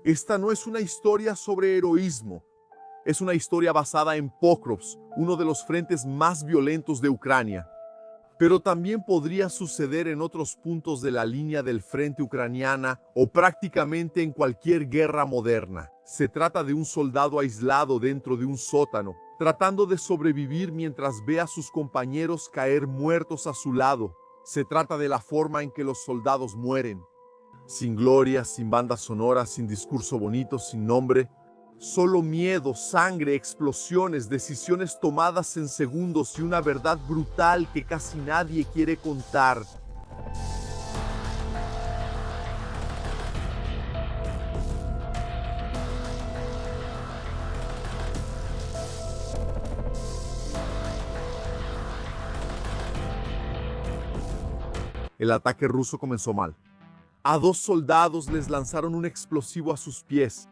Esta no es una historia sobre heroísmo. Es una historia basada en Pokrovsk, uno de los frentes más violentos de Ucrania. Pero también podría suceder en otros puntos de la línea del frente ucraniana o prácticamente en cualquier guerra moderna. Se trata de un soldado aislado dentro de un sótano, tratando de sobrevivir mientras ve a sus compañeros caer muertos a su lado. Se trata de la forma en que los soldados mueren. Sin gloria, sin banda sonora, sin discurso bonito, sin nombre. Solo miedo, sangre, explosiones, decisiones tomadas en segundos y una verdad brutal que casi nadie quiere contar. El ataque ruso comenzó mal. A 2 soldados les lanzaron un explosivo a sus pies.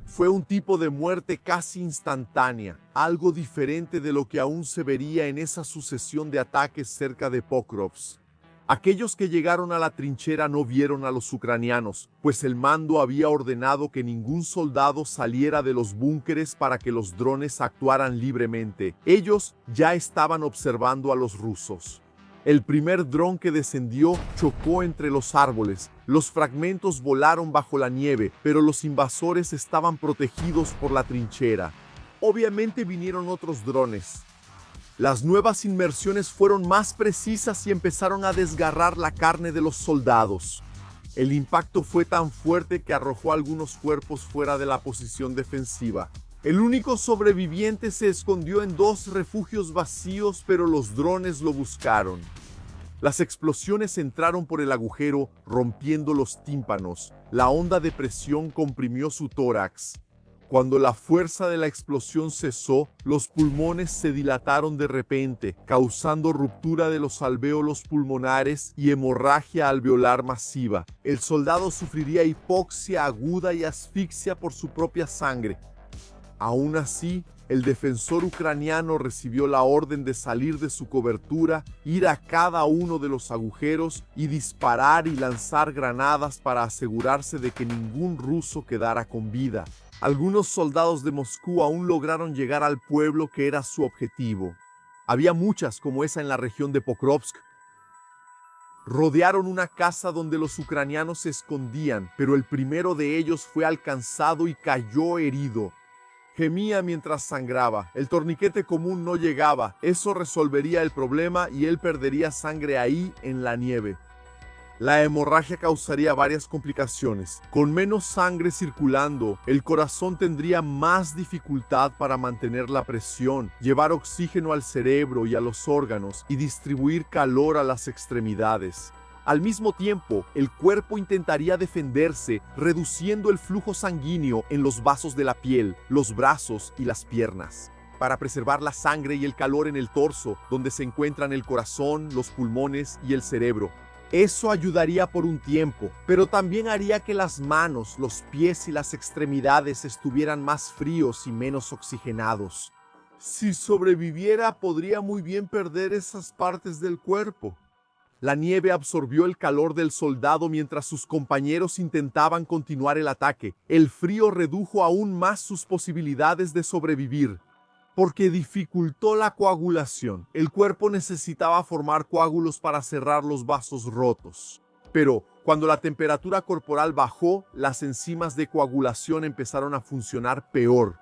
Fue un tipo de muerte casi instantánea, algo diferente de lo que aún se vería en esa sucesión de ataques cerca de Pokrovsk. Aquellos que llegaron a la trinchera no vieron a los ucranianos, pues el mando había ordenado que ningún soldado saliera de los búnkeres para que los drones actuaran libremente. Ellos ya estaban observando a los rusos. El primer dron que descendió chocó entre los árboles. Los fragmentos volaron bajo la nieve, pero los invasores estaban protegidos por la trinchera. Obviamente vinieron otros drones. Las nuevas inmersiones fueron más precisas y empezaron a desgarrar la carne de los soldados. El impacto fue tan fuerte que arrojó algunos cuerpos fuera de la posición defensiva. El único sobreviviente se escondió en 2 refugios vacíos, pero los drones lo buscaron. Las explosiones entraron por el agujero, rompiendo los tímpanos. La onda de presión comprimió su tórax. Cuando la fuerza de la explosión cesó, los pulmones se dilataron de repente, causando ruptura de los alvéolos pulmonares y hemorragia alveolar masiva. El soldado sufriría hipoxia aguda y asfixia por su propia sangre. Aún así, el defensor ucraniano recibió la orden de salir de su cobertura, ir a cada uno de los agujeros y disparar y lanzar granadas para asegurarse de que ningún ruso quedara con vida. Algunos soldados de Moscú aún lograron llegar al pueblo que era su objetivo. Había muchas como esa en la región de Pokrovsk. Rodearon una casa donde los ucranianos se escondían, pero el primero de ellos fue alcanzado y cayó herido. Gemía mientras sangraba. El torniquete común no llegaba. Eso resolvería el problema y él perdería sangre ahí en la nieve. La hemorragia causaría varias complicaciones. Con menos sangre circulando, el corazón tendría más dificultad para mantener la presión, llevar oxígeno al cerebro y a los órganos y distribuir calor a las extremidades. Al mismo tiempo, el cuerpo intentaría defenderse, reduciendo el flujo sanguíneo en los vasos de la piel, los brazos y las piernas, para preservar la sangre y el calor en el torso, donde se encuentran el corazón, los pulmones y el cerebro. Eso ayudaría por un tiempo, pero también haría que las manos, los pies y las extremidades estuvieran más fríos y menos oxigenados. Si sobreviviera, podría muy bien perder esas partes del cuerpo. La nieve absorbió el calor del soldado mientras sus compañeros intentaban continuar el ataque. El frío redujo aún más sus posibilidades de sobrevivir, porque dificultó la coagulación. El cuerpo necesitaba formar coágulos para cerrar los vasos rotos. Pero cuando la temperatura corporal bajó, las enzimas de coagulación empezaron a funcionar peor.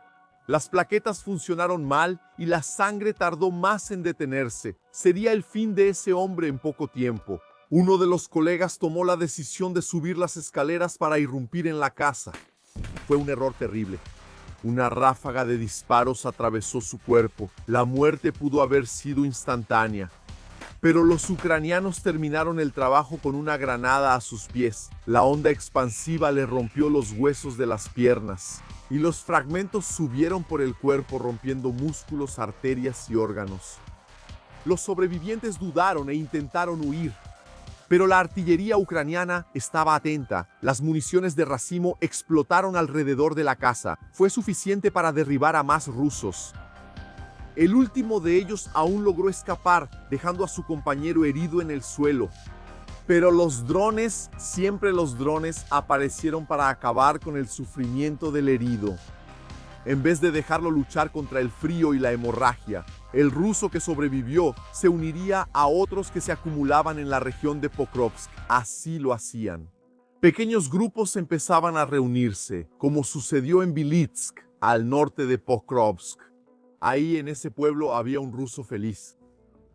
Las plaquetas funcionaron mal y la sangre tardó más en detenerse. Sería el fin de ese hombre en poco tiempo. Uno de los colegas tomó la decisión de subir las escaleras para irrumpir en la casa. Fue un error terrible. Una ráfaga de disparos atravesó su cuerpo. La muerte pudo haber sido instantánea. Pero los ucranianos terminaron el trabajo con una granada a sus pies. La onda expansiva le rompió los huesos de las piernas y los fragmentos subieron por el cuerpo rompiendo músculos, arterias y órganos. Los sobrevivientes dudaron e intentaron huir, pero la artillería ucraniana estaba atenta. Las municiones de racimo explotaron alrededor de la casa. Fue suficiente para derribar a más rusos. El último de ellos aún logró escapar, dejando a su compañero herido en el suelo. Pero siempre los drones aparecieron para acabar con el sufrimiento del herido. En vez de dejarlo luchar contra el frío y la hemorragia, el ruso que sobrevivió se uniría a otros que se acumulaban en la región de Pokrovsk. Así lo hacían. Pequeños grupos empezaban a reunirse, como sucedió en Bilitsk, al norte de Pokrovsk. Ahí en ese pueblo había un ruso feliz,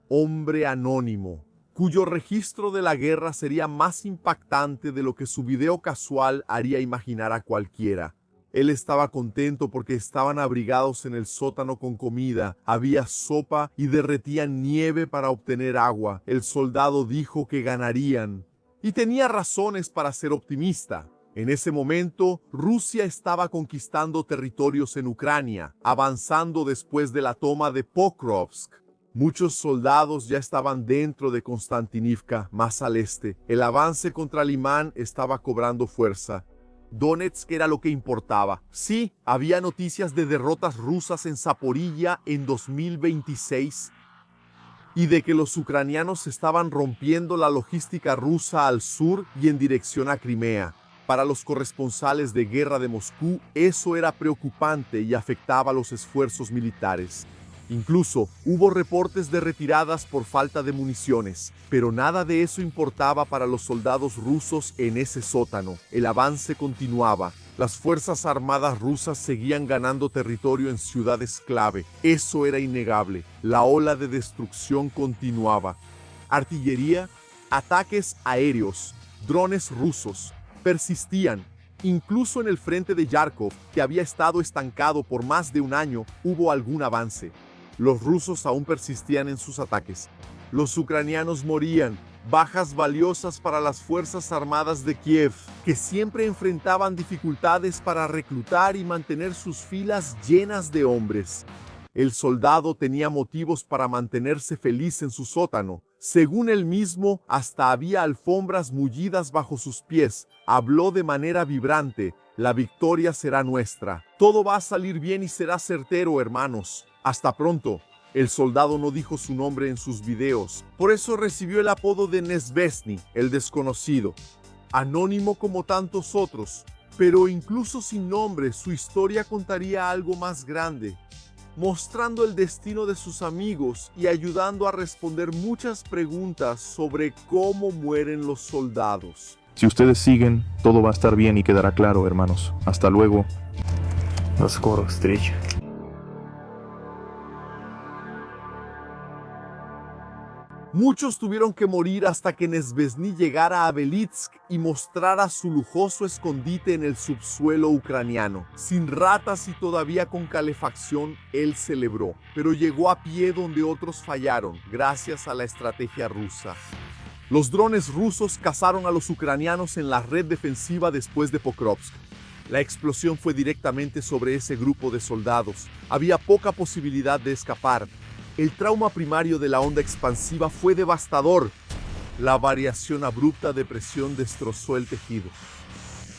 hombre anónimo, cuyo registro de la guerra sería más impactante de lo que su video casual haría imaginar a cualquiera. Él estaba contento porque estaban abrigados en el sótano con comida, había sopa y derretían nieve para obtener agua. El soldado dijo que ganarían, y tenía razones para ser optimista. En ese momento, Rusia estaba conquistando territorios en Ucrania, avanzando después de la toma de Pokrovsk. Muchos soldados ya estaban dentro de Konstantinivka, más al este. El avance contra Limán estaba cobrando fuerza. Donetsk era lo que importaba. Sí, había noticias de derrotas rusas en Zaporilla en 2026 y de que los ucranianos estaban rompiendo la logística rusa al sur y en dirección a Crimea. Para los corresponsales de guerra de Moscú, eso era preocupante y afectaba los esfuerzos militares. Incluso hubo reportes de retiradas por falta de municiones, pero nada de eso importaba para los soldados rusos en ese sótano. El avance continuaba. Las fuerzas armadas rusas seguían ganando territorio en ciudades clave. Eso era innegable. La ola de destrucción continuaba. Artillería, ataques aéreos, drones rusos persistían. Incluso en el frente de Yarkov, que había estado estancado por más de un año, hubo algún avance. Los rusos aún persistían en sus ataques. Los ucranianos morían, bajas valiosas para las fuerzas armadas de Kiev, que siempre enfrentaban dificultades para reclutar y mantener sus filas llenas de hombres. El soldado tenía motivos para mantenerse feliz en su sótano. Según él mismo, hasta había alfombras mullidas bajo sus pies. Habló de manera vibrante: la victoria será nuestra. Todo va a salir bien y será certero, hermanos. Hasta pronto. El soldado no dijo su nombre en sus videos, por eso recibió el apodo de Nezvezny, el desconocido. Anónimo como tantos otros, pero incluso sin nombre, su historia contaría algo más grande, mostrando el destino de sus amigos y ayudando a responder muchas preguntas sobre cómo mueren los soldados. Si ustedes siguen, todo va a estar bien y quedará claro, hermanos. Hasta luego. До скорых встреч. Muchos tuvieron que morir hasta que Nezvezny llegara a Belitsk y mostrara su lujoso escondite en el subsuelo ucraniano. Sin ratas y todavía con calefacción, él celebró, pero llegó a pie donde otros fallaron, gracias a la estrategia rusa. Los drones rusos cazaron a los ucranianos en la red defensiva después de Pokrovsk. La explosión fue directamente sobre ese grupo de soldados. Había poca posibilidad de escapar. El trauma primario de la onda expansiva fue devastador. La variación abrupta de presión destrozó el tejido.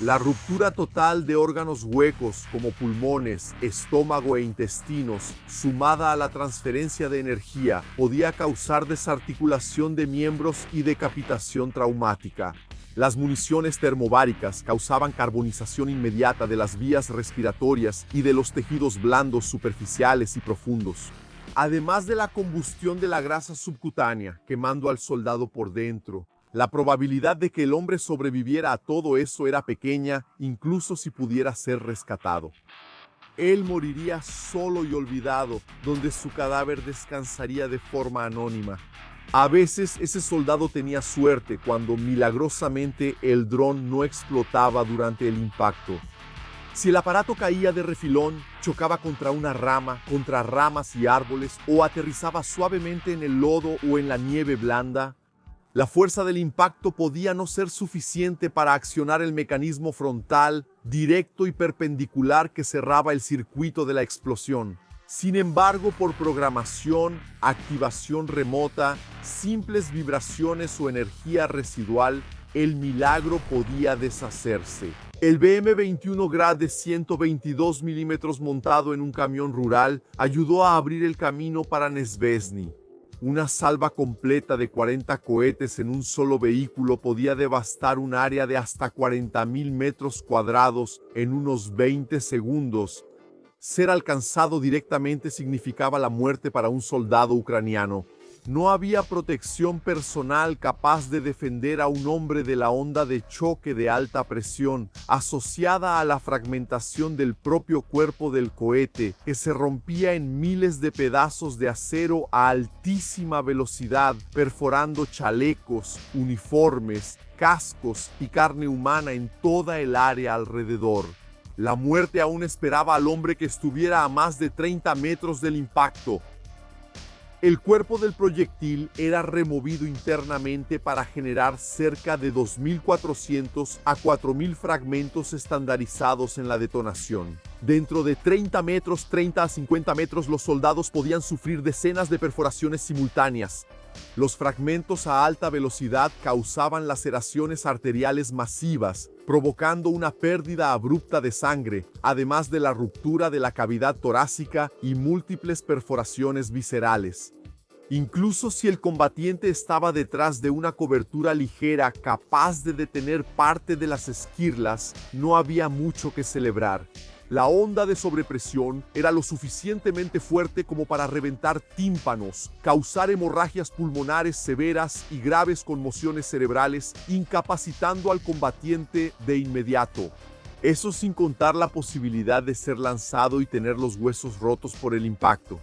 La ruptura total de órganos huecos como pulmones, estómago e intestinos, sumada a la transferencia de energía, podía causar desarticulación de miembros y decapitación traumática. Las municiones termobáricas causaban carbonización inmediata de las vías respiratorias y de los tejidos blandos superficiales y profundos, además de la combustión de la grasa subcutánea, quemando al soldado por dentro. La probabilidad de que el hombre sobreviviera a todo eso era pequeña, incluso si pudiera ser rescatado. Él moriría solo y olvidado, donde su cadáver descansaría de forma anónima. A veces ese soldado tenía suerte cuando milagrosamente el dron no explotaba durante el impacto. Si el aparato caía de refilón, chocaba contra una rama, contra ramas y árboles, o aterrizaba suavemente en el lodo o en la nieve blanda, la fuerza del impacto podía no ser suficiente para accionar el mecanismo frontal, directo y perpendicular que cerraba el circuito de la explosión. Sin embargo, por programación, activación remota, simples vibraciones o energía residual, el milagro podía deshacerse. El BM-21 Grad de 122 milímetros montado en un camión rural ayudó a abrir el camino para Nezvezny. Una salva completa de 40 cohetes en un solo vehículo podía devastar un área de hasta 40.000 metros cuadrados en unos 20 segundos. Ser alcanzado directamente significaba la muerte para un soldado ucraniano. No había protección personal capaz de defender a un hombre de la onda de choque de alta presión, asociada a la fragmentación del propio cuerpo del cohete, que se rompía en miles de pedazos de acero a altísima velocidad, perforando chalecos, uniformes, cascos y carne humana en toda el área alrededor. La muerte aún esperaba al hombre que estuviera a más de 30 metros del impacto. El cuerpo del proyectil era removido internamente para generar cerca de 2.400 a 4.000 fragmentos estandarizados en la detonación. Dentro de 30 a 50 metros, los soldados podían sufrir decenas de perforaciones simultáneas. Los fragmentos a alta velocidad causaban laceraciones arteriales masivas, provocando una pérdida abrupta de sangre, además de la ruptura de la cavidad torácica y múltiples perforaciones viscerales. Incluso si el combatiente estaba detrás de una cobertura ligera capaz de detener parte de las esquirlas, no había mucho que celebrar. La onda de sobrepresión era lo suficientemente fuerte como para reventar tímpanos, causar hemorragias pulmonares severas y graves conmociones cerebrales, incapacitando al combatiente de inmediato. Eso sin contar la posibilidad de ser lanzado y tener los huesos rotos por el impacto.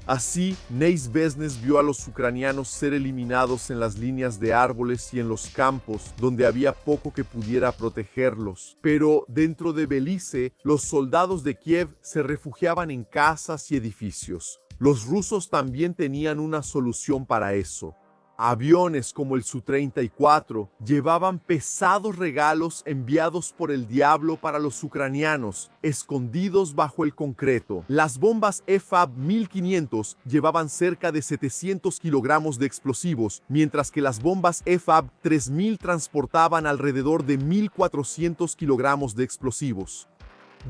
Así, Neizveznes vio a los ucranianos ser eliminados en las líneas de árboles y en los campos, donde había poco que pudiera protegerlos. Pero dentro de Belice, los soldados de Kiev se refugiaban en casas y edificios. Los rusos también tenían una solución para eso. Aviones como el Su-34 llevaban pesados regalos enviados por el diablo para los ucranianos, escondidos bajo el concreto. Las bombas EFAB-1500 llevaban cerca de 700 kilogramos de explosivos, mientras que las bombas EFAB-3000 transportaban alrededor de 1.400 kilogramos de explosivos.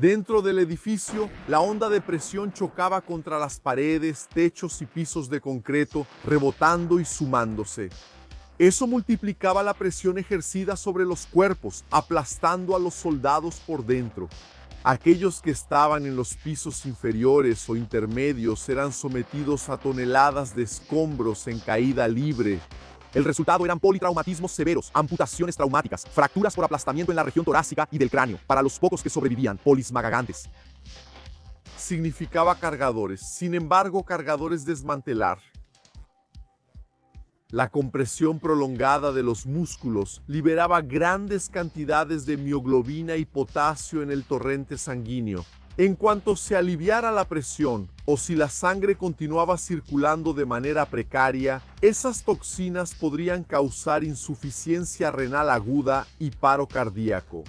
Dentro del edificio, la onda de presión chocaba contra las paredes, techos y pisos de concreto, rebotando y sumándose. Eso multiplicaba la presión ejercida sobre los cuerpos, aplastando a los soldados por dentro. Aquellos que estaban en los pisos inferiores o intermedios eran sometidos a toneladas de escombros en caída libre. El resultado eran politraumatismos severos, amputaciones traumáticas, fracturas por aplastamiento en la región torácica y del cráneo. Para los pocos que sobrevivían, polismagagantes. Significaba cargadores, sin embargo, cargadores desmantelar. La compresión prolongada de los músculos liberaba grandes cantidades de mioglobina y potasio en el torrente sanguíneo. En cuanto se aliviara la presión, o si la sangre continuaba circulando de manera precaria, esas toxinas podrían causar insuficiencia renal aguda y paro cardíaco.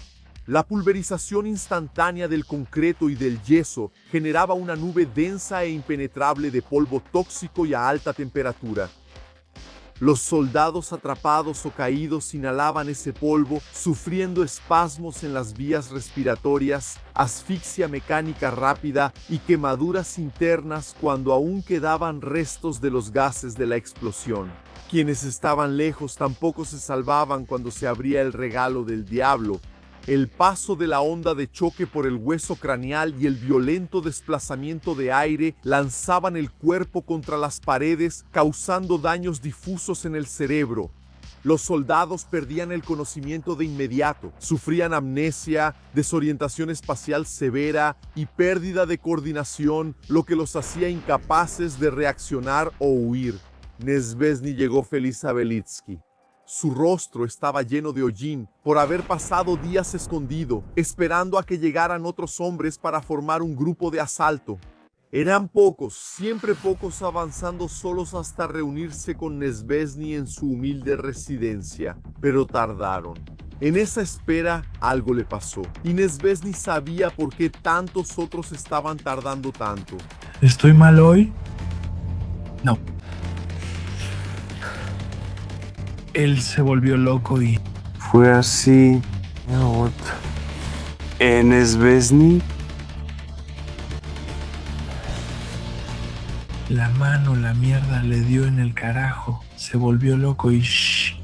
La pulverización instantánea del concreto y del yeso generaba una nube densa e impenetrable de polvo tóxico y a alta temperatura. Los soldados atrapados o caídos inhalaban ese polvo, sufriendo espasmos en las vías respiratorias, asfixia mecánica rápida y quemaduras internas cuando aún quedaban restos de los gases de la explosión. Quienes estaban lejos tampoco se salvaban cuando se abría el regalo del diablo. El paso de la onda de choque por el hueso craneal y el violento desplazamiento de aire lanzaban el cuerpo contra las paredes, causando daños difusos en el cerebro. Los soldados perdían el conocimiento de inmediato, sufrían amnesia, desorientación espacial severa y pérdida de coordinación, lo que los hacía incapaces de reaccionar o huir. Neizvezny llegó feliz a Belitsky. Su rostro estaba lleno de hollín por haber pasado días escondido, esperando a que llegaran otros hombres para formar un grupo de asalto. Eran pocos, siempre pocos, avanzando solos hasta reunirse con Neizvezny en su humilde residencia, pero tardaron. En esa espera, algo le pasó, y Neizvezny sabía por qué tantos otros estaban tardando tanto. ¿Estoy mal hoy? No. Él se volvió loco y... Fue así. Neizvezny. la mano, la mierda le dio en el carajo. Se volvió loco y shh.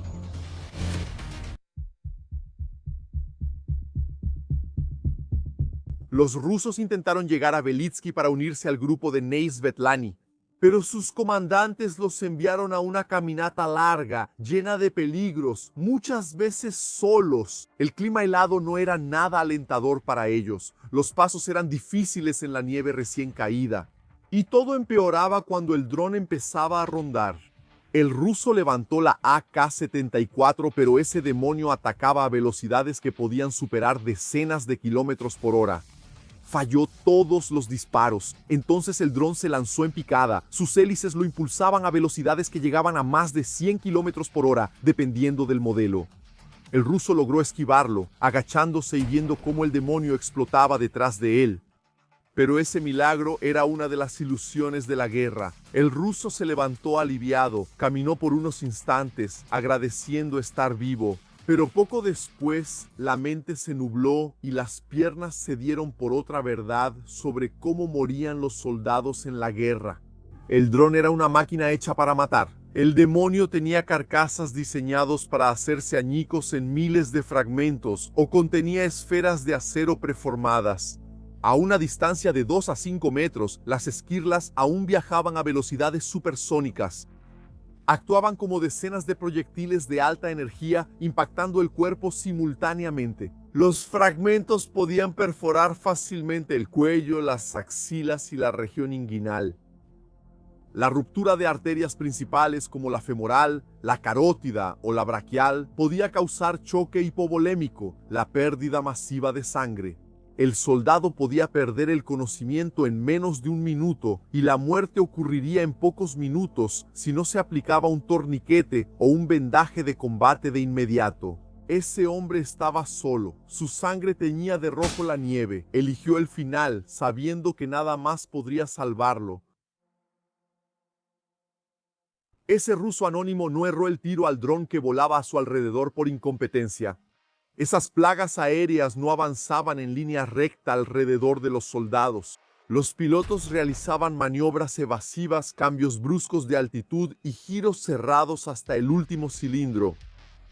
Los rusos intentaron llegar a Belitsky para unirse al grupo de Ney Svetlani, pero sus comandantes los enviaron a una caminata larga, llena de peligros, muchas veces solos. El clima helado no era nada alentador para ellos. Los pasos eran difíciles en la nieve recién caída. Y todo empeoraba cuando el dron empezaba a rondar. El ruso levantó la AK-74, pero ese demonio atacaba a velocidades que podían superar decenas de kilómetros por hora. Falló todos los disparos. Entonces el dron se lanzó en picada. Sus hélices lo impulsaban a velocidades que llegaban a más de 100 kilómetros por hora, dependiendo del modelo. El ruso logró esquivarlo, agachándose y viendo cómo el demonio explotaba detrás de él. Pero ese milagro era una de las ilusiones de la guerra. El ruso se levantó aliviado, caminó por unos instantes, agradeciendo estar vivo. Pero poco después, la mente se nubló y las piernas se dieron por otra verdad sobre cómo morían los soldados en la guerra. El dron era una máquina hecha para matar. El demonio tenía carcasas diseñados para hacerse añicos en miles de fragmentos o contenía esferas de acero preformadas. A una distancia de 2 a 5 metros, las esquirlas aún viajaban a velocidades supersónicas. Actuaban como decenas de proyectiles de alta energía, impactando el cuerpo simultáneamente. Los fragmentos podían perforar fácilmente el cuello, las axilas y la región inguinal. La ruptura de arterias principales como la femoral, la carótida o la braquial podía causar choque hipovolémico, la pérdida masiva de sangre. El soldado podía perder el conocimiento en menos de un minuto y la muerte ocurriría en pocos minutos si no se aplicaba un torniquete o un vendaje de combate de inmediato. Ese hombre estaba solo, su sangre teñía de rojo la nieve, eligió el final sabiendo que nada más podría salvarlo. Ese ruso anónimo no erró el tiro al dron que volaba a su alrededor por incompetencia. Esas plagas aéreas no avanzaban en línea recta alrededor de los soldados. Los pilotos realizaban maniobras evasivas, cambios bruscos de altitud y giros cerrados hasta el último cilindro.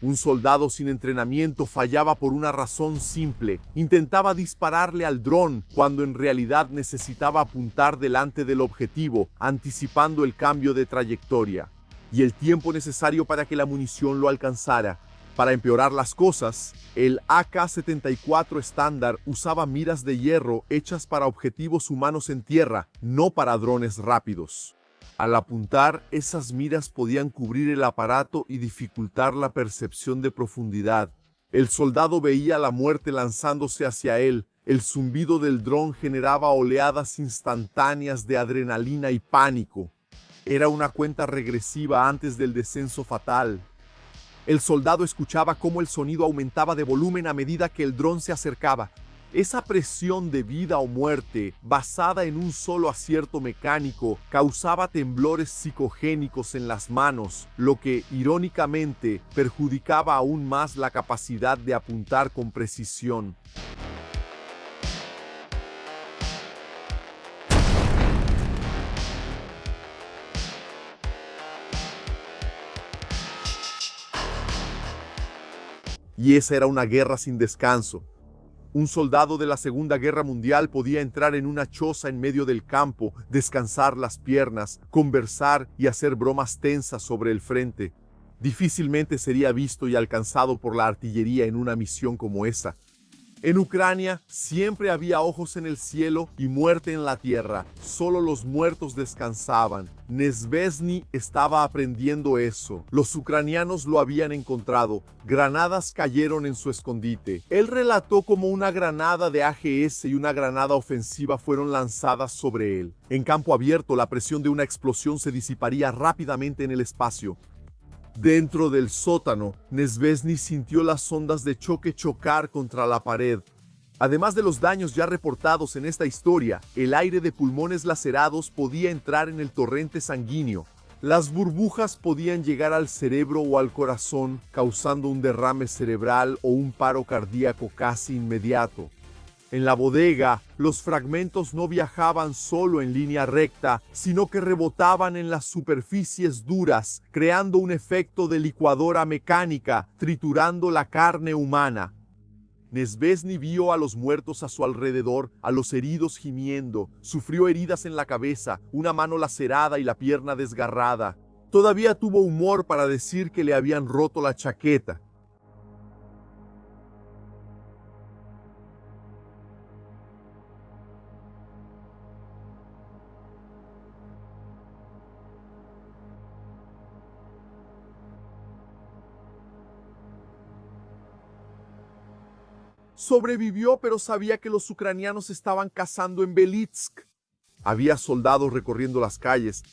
Un soldado sin entrenamiento fallaba por una razón simple. Intentaba dispararle al dron cuando en realidad necesitaba apuntar delante del objetivo, anticipando el cambio de trayectoria y el tiempo necesario para que la munición lo alcanzara. Para empeorar las cosas, el AK-74 estándar usaba miras de hierro hechas para objetivos humanos en tierra, no para drones rápidos. Al apuntar, esas miras podían cubrir el aparato y dificultar la percepción de profundidad. El soldado veía la muerte lanzándose hacia él. El zumbido del dron generaba oleadas instantáneas de adrenalina y pánico. Era una cuenta regresiva antes del descenso fatal. El soldado escuchaba cómo el sonido aumentaba de volumen a medida que el dron se acercaba. Esa presión de vida o muerte, basada en un solo acierto mecánico, causaba temblores psicogénicos en las manos, lo que, irónicamente, perjudicaba aún más la capacidad de apuntar con precisión. Y esa era una guerra sin descanso. Un soldado de la Segunda Guerra Mundial podía entrar en una choza en medio del campo, descansar las piernas, conversar y hacer bromas tensas sobre el frente. Difícilmente sería visto y alcanzado por la artillería en una misión como esa. En Ucrania siempre había ojos en el cielo y muerte en la tierra. Solo los muertos descansaban. Nezvezny estaba aprendiendo eso. Los ucranianos lo habían encontrado. Granadas cayeron en su escondite. Él relató cómo una granada de AGS y una granada ofensiva fueron lanzadas sobre él. En campo abierto, la presión de una explosión se disiparía rápidamente en el espacio. Dentro del sótano, Nezvezny sintió las ondas de choque chocar contra la pared. Además de los daños ya reportados en esta historia, el aire de pulmones lacerados podía entrar en el torrente sanguíneo. Las burbujas podían llegar al cerebro o al corazón, causando un derrame cerebral o un paro cardíaco casi inmediato. En la bodega, los fragmentos no viajaban solo en línea recta, sino que rebotaban en las superficies duras, creando un efecto de licuadora mecánica, triturando la carne humana. Nesvesny vio a los muertos a su alrededor, a los heridos gimiendo, sufrió heridas en la cabeza, una mano lacerada y la pierna desgarrada. Todavía tuvo humor para decir que le habían roto la chaqueta. Sobrevivió, pero sabía que los ucranianos estaban cazando en Belitsk. Había soldados recorriendo las calles.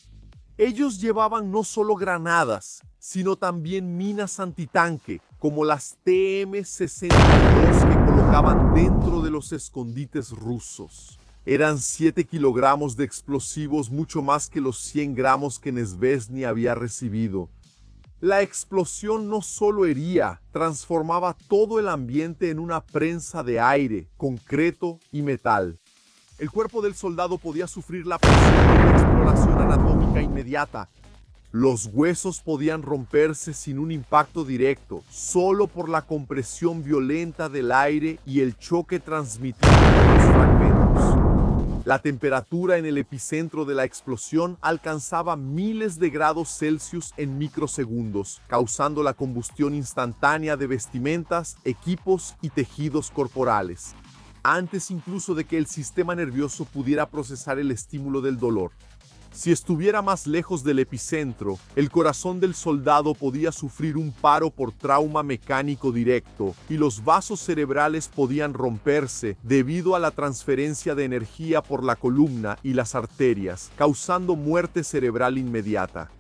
Ellos llevaban no solo granadas, sino también minas antitanque, como las TM-62 que colocaban dentro de los escondites rusos. Eran 7 kilogramos de explosivos, mucho más que los 100 gramos que Nesvesny había recibido. La explosión no solo hería, transformaba todo el ambiente en una prensa de aire, concreto y metal. El cuerpo del soldado podía sufrir la presión de una exploración anatómica inmediata. Los huesos podían romperse sin un impacto directo, solo por la compresión violenta del aire y el choque transmitido por los fragmentos. La temperatura en el epicentro de la explosión alcanzaba miles de grados Celsius en microsegundos, causando la combustión instantánea de vestimentas, equipos y tejidos corporales, antes incluso de que el sistema nervioso pudiera procesar el estímulo del dolor. Si estuviera más lejos del epicentro, el corazón del soldado podía sufrir un paro por trauma mecánico directo y los vasos cerebrales podían romperse debido a la transferencia de energía por la columna y las arterias, causando muerte cerebral inmediata.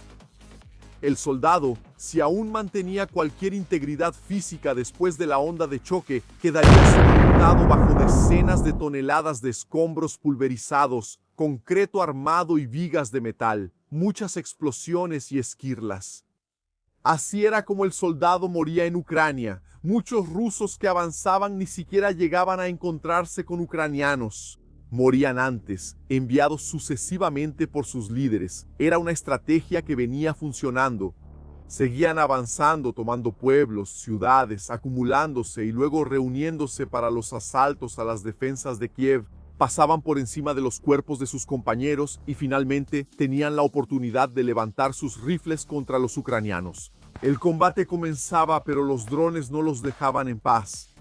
El soldado, si aún mantenía cualquier integridad física después de la onda de choque, quedaría sepultado bajo decenas de toneladas de escombros pulverizados, concreto armado y vigas de metal, muchas explosiones y esquirlas. Así era como el soldado moría en Ucrania. Muchos rusos que avanzaban ni siquiera llegaban a encontrarse con ucranianos. Morían antes, enviados sucesivamente por sus líderes. Era una estrategia que venía funcionando. Seguían avanzando, tomando pueblos, ciudades, acumulándose y luego reuniéndose para los asaltos a las defensas de Kiev. Pasaban por encima de los cuerpos de sus compañeros y finalmente tenían la oportunidad de levantar sus rifles contra los ucranianos. El combate comenzaba, pero los drones no los dejaban en paz.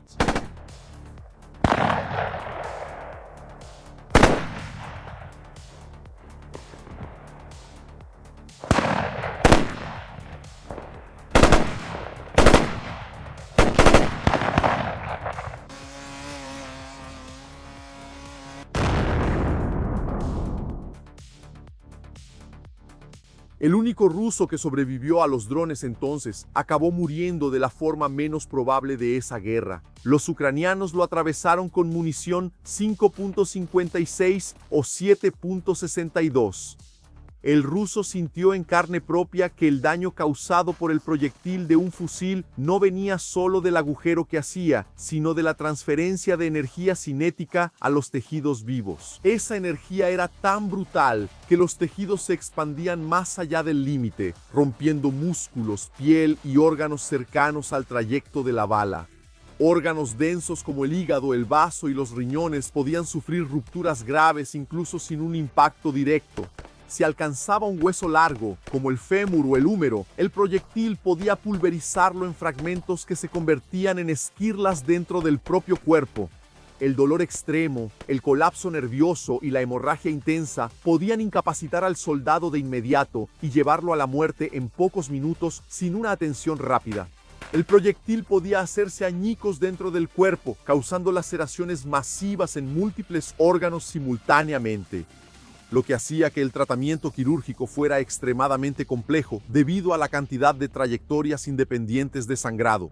El único ruso que sobrevivió a los drones entonces acabó muriendo de la forma menos probable de esa guerra. Los ucranianos lo atravesaron con munición 5.56 o 7.62. El ruso sintió en carne propia que el daño causado por el proyectil de un fusil no venía solo del agujero que hacía, sino de la transferencia de energía cinética a los tejidos vivos. Esa energía era tan brutal que los tejidos se expandían más allá del límite, rompiendo músculos, piel y órganos cercanos al trayecto de la bala. Órganos densos como el hígado, el vaso y los riñones podían sufrir rupturas graves incluso sin un impacto directo. Si alcanzaba un hueso largo, como el fémur o el húmero, el proyectil podía pulverizarlo en fragmentos que se convertían en esquirlas dentro del propio cuerpo. El dolor extremo, el colapso nervioso y la hemorragia intensa podían incapacitar al soldado de inmediato y llevarlo a la muerte en pocos minutos sin una atención rápida. El proyectil podía hacerse añicos dentro del cuerpo, causando laceraciones masivas en múltiples órganos simultáneamente, lo que hacía que el tratamiento quirúrgico fuera extremadamente complejo debido a la cantidad de trayectorias independientes de sangrado.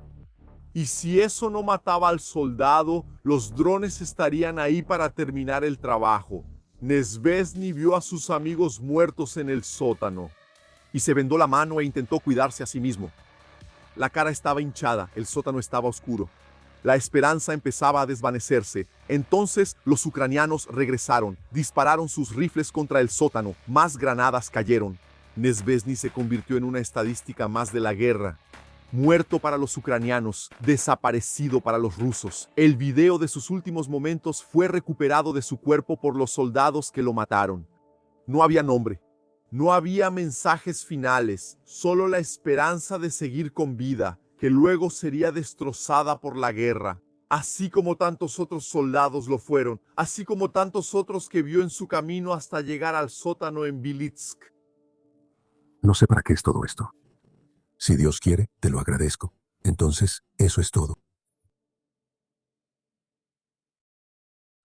Y si eso no mataba al soldado, los drones estarían ahí para terminar el trabajo. Nesvesny vio a sus amigos muertos en el sótano y se vendó la mano e intentó cuidarse a sí mismo. La cara estaba hinchada, el sótano estaba oscuro. La esperanza empezaba a desvanecerse. Entonces los ucranianos regresaron, dispararon sus rifles contra el sótano, más granadas cayeron. Nezvezny se convirtió en una estadística más de la guerra. Muerto para los ucranianos, desaparecido para los rusos. El video de sus últimos momentos fue recuperado de su cuerpo por los soldados que lo mataron. No había nombre, no había mensajes finales, solo la esperanza de seguir con vida, que luego sería destrozada por la guerra. Así como tantos otros soldados lo fueron, así como tantos otros que vio en su camino hasta llegar al sótano en Bilitsk. No sé para qué es todo esto. Si Dios quiere, te lo agradezco. Entonces, eso es todo.